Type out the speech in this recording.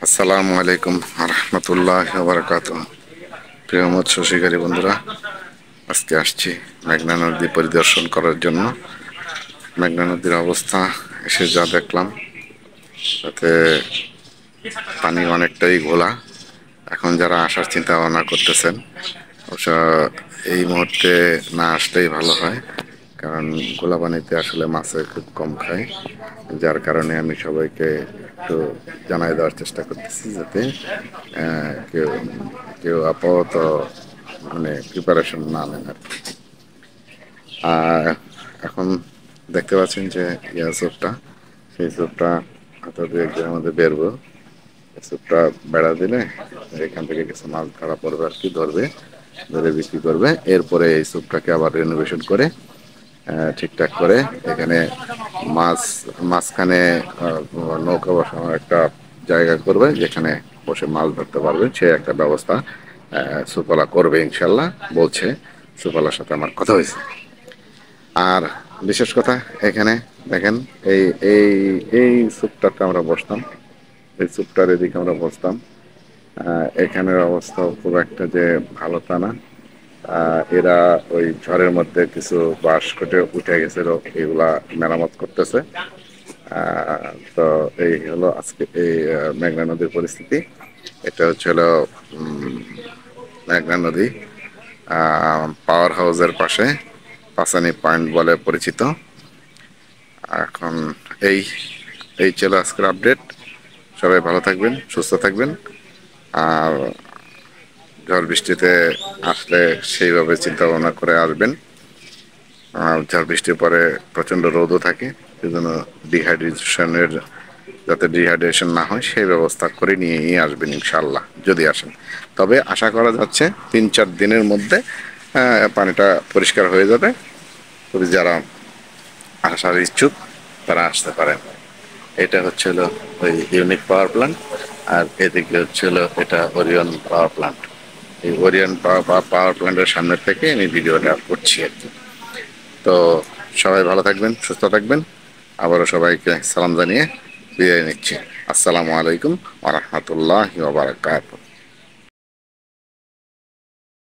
আসসালামু আলাইকুম রহমতুল্লাহ বারাকাত। প্রিয় মৎস্য শিকারী বন্ধুরা, আজকে আসছি মেঘনা নদী পরিদর্শন করার জন্য। মেঘনা নদীর অবস্থা এসে যা দেখলাম, তাতে পানি অনেকটাই ঘোলা। এখন যারা আসার চিন্তা ভাবনা করতেছেন, অবশ্য এই মুহূর্তে না আসলেই ভালো হয়, কারণ ঘোলা পানিতে আসলে মাছে খুব কম খায়। যার কারণে আমি সবাইকে একটু জানাই দেওয়ার চেষ্টা করতেছি, যাতে কেউ কেউ আপাতত মানে প্রিপারেশন না নেন আর কি। আর এখন দেখতে পাচ্ছেন যে স্যুপটা, সেই স্যুপটা হয়তো দু একদিনের মধ্যে বেরবো। স্যুপটা বেড়া দিলে এখান থেকে কিছু মাছ ধরা পড়বে আর কি, ধরে বিক্রি করবে। এরপরে এই স্যুপটাকে আবার রেনোভেশন করে ঠিকঠাক করে এখানে মাঝখানে নৌকা বসানোর একটা জায়গা করবে, যেখানে বসে মাছ ধরতে পারবে, সে একটা ব্যবস্থা সুফলা করবে ইনশাল্লাহ বলছে। সুফলার সাথে আমার কথা হয়েছে। আর বিশেষ কথা, এখানে দেখেন এই এই এই স্যুপটাতে আমরা বসতাম, এই স্যুপটার এদিকে আমরা বসতাম। এখানের অবস্থাও খুব একটা যে ভালো তা না। এরা ওই ঝড়ের মধ্যে কিছু বাঁশ কেটে উঠে গেছিল, এগুলা মেরামত করতেছে। তো এই হলো আজকে এই মেঘনা নদীর পরিস্থিতি। এটা হচ্ছিল মেঘনা নদী পাওয়ার হাউসের পাশে, পাসানি পয়েন্ট বলে পরিচিত। এখন এই এই ছিল আজকের আপডেট। সবাই ভালো থাকবেন, সুস্থ থাকবেন। আর ঝড় বৃষ্টিতে আসলে সেইভাবে চিন্তা ভাবনা করে আসবেন। আর ঝড় বৃষ্টির পরে প্রচণ্ড রোদও থাকে, সেজন্য যাতে ডিহাইড্রেশন না হয় সেই ব্যবস্থা করে নিয়েই আসবেন ইনশাল্লাহ, যদি আসেন। তবে আশা করা যাচ্ছে 3-4 দিনের মধ্যে পানিটা পরিষ্কার হয়ে যাবে। তবে যারা আসার ইচ্ছুক তারা আসতে পারেন। এটা হচ্ছিল ওই ইউনিক পাওয়ার প্ল্যান্ট, আর এদিকে হচ্ছিল এটা ওরিয়ন পাওয়ার প্ল্যান্ট। এই ওরিয়ন পাওয়ার প্ল্যান্টের সামনে থেকে আমি ভিডিওটা করছি আর কি। তো সবাই ভালো থাকবেন, সুস্থ থাকবেন। আবারও সবাইকে সালাম জানিয়ে বিদায় নিচ্ছি। আসসালামু আলাইকুম ওয়া রাহমাতুল্লাহি ওয়া বারাকাতুহু।